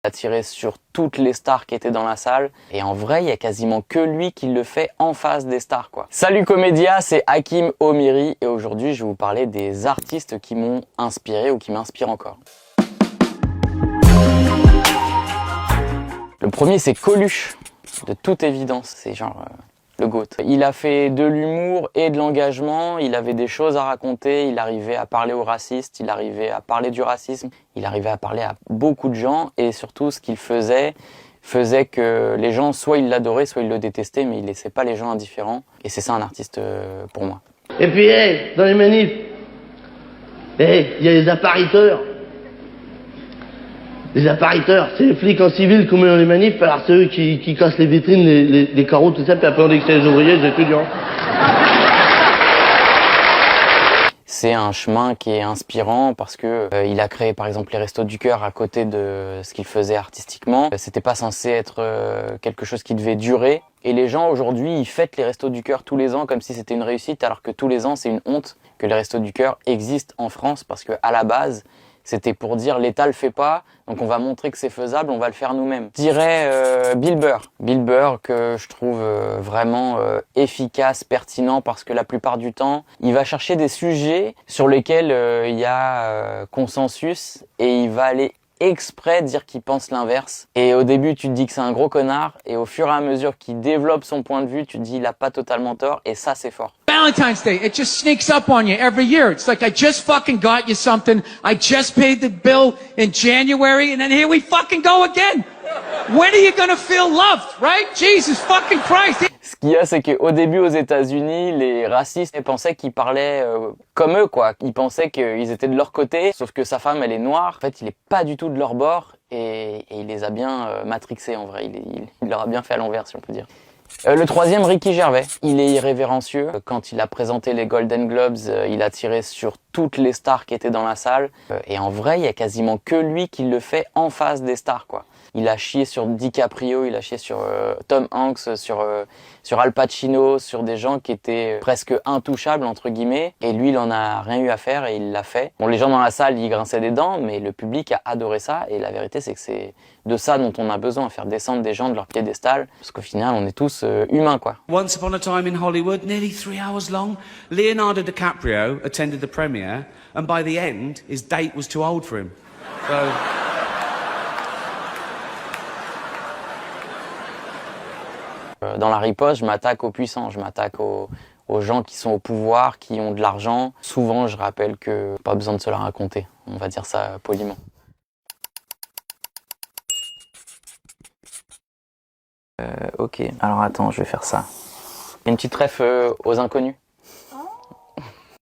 Il a tiré sur toutes les stars qui étaient dans la salle. Et en vrai, il y a quasiment que lui qui le fait en face des stars, quoi. Salut Comédia, c'est Hakim Omiri. Et aujourd'hui, je vais vous parler des artistes qui m'ont inspiré ou qui m'inspirent encore. Le premier, c'est Coluche, de toute évidence. C'est genre le GOAT. Il a fait de l'humour et de l'engagement. Il avait des choses à raconter. Il arrivait à parler aux racistes. Il arrivait à parler du racisme. Il arrivait à parler à beaucoup de gens. Et surtout, ce qu'il faisait que les gens, soit ils l'adoraient, soit ils le détestaient, mais il laissait pas les gens indifférents. Et c'est ça un artiste pour moi. Et puis, dans les manifs, il y a les appariteurs. Les appariteurs, c'est les flics en civil qu'on met dans les manifs, alors c'est eux qui cassent les vitrines, les carreaux, tout ça, puis après on dit que c'est les ouvriers, les étudiants. C'est un chemin qui est inspirant parce que il a créé par exemple les Restos du Cœur à côté de ce qu'il faisait artistiquement. C'était pas censé être quelque chose qui devait durer. Et les gens aujourd'hui, ils fêtent les Restos du Cœur tous les ans comme si c'était une réussite, alors que tous les ans c'est une honte que les Restos du Cœur existent en France parce que à la base, c'était pour dire l'État le fait pas, donc on va montrer que c'est faisable, on va le faire nous-mêmes. Je dirais Bill Burr. Bill Burr que je trouve vraiment efficace, pertinent, parce que la plupart du temps, il va chercher des sujets sur lesquels il y a consensus et il va aller exprès dire qu'il pense l'inverse. Et au début, tu te dis que c'est un gros connard, et au fur et à mesure qu'il développe son point de vue, tu te dis il a pas totalement tort, et ça c'est fort. Valentine's Day, it just sneaks up on you every year. It's like I just fucking got you something. I just paid the bill in January, and then here we fucking go again. When are you gonna feel loved, right? Jesus fucking Christ. Ce qu'il y a, c'est qu'au début aux États-Unis, les racistes pensaient qu'ils parlaient comme eux, quoi. Ils pensaient qu'ils étaient de leur côté, sauf que sa femme, elle est noire. En fait, il est pas du tout de leur bord, et il les a bien matrixés en vrai. Il leur a bien fait à l'envers, si on peut dire. Le troisième, Ricky Gervais. Il est irrévérencieux. Quand il a présenté les Golden Globes, il a tiré sur toutes les stars qui étaient dans la salle. Et en vrai, il y a quasiment que lui qui le fait en face des stars, quoi. Il a chié sur DiCaprio, il a chié sur Tom Hanks, sur Al Pacino, sur des gens qui étaient presque intouchables, entre guillemets. Et lui, il en a rien eu à faire et il l'a fait. Bon, les gens dans la salle, ils grinçaient des dents, mais le public a adoré ça. Et la vérité, c'est que c'est de ça dont on a besoin, faire descendre des gens de leur piédestal. Parce qu'au final, on est tous humains, quoi. Once upon a time in Hollywood, nearly 3 hours long, Leonardo DiCaprio attended the premiere, and by the end, his date was too old for him. So... Dans la riposte, je m'attaque aux puissants, je m'attaque aux gens qui sont au pouvoir, qui ont de l'argent. Souvent, je rappelle que pas besoin de se la raconter, on va dire ça poliment. Ok, alors attends, je vais faire ça. Une petite ref aux inconnus.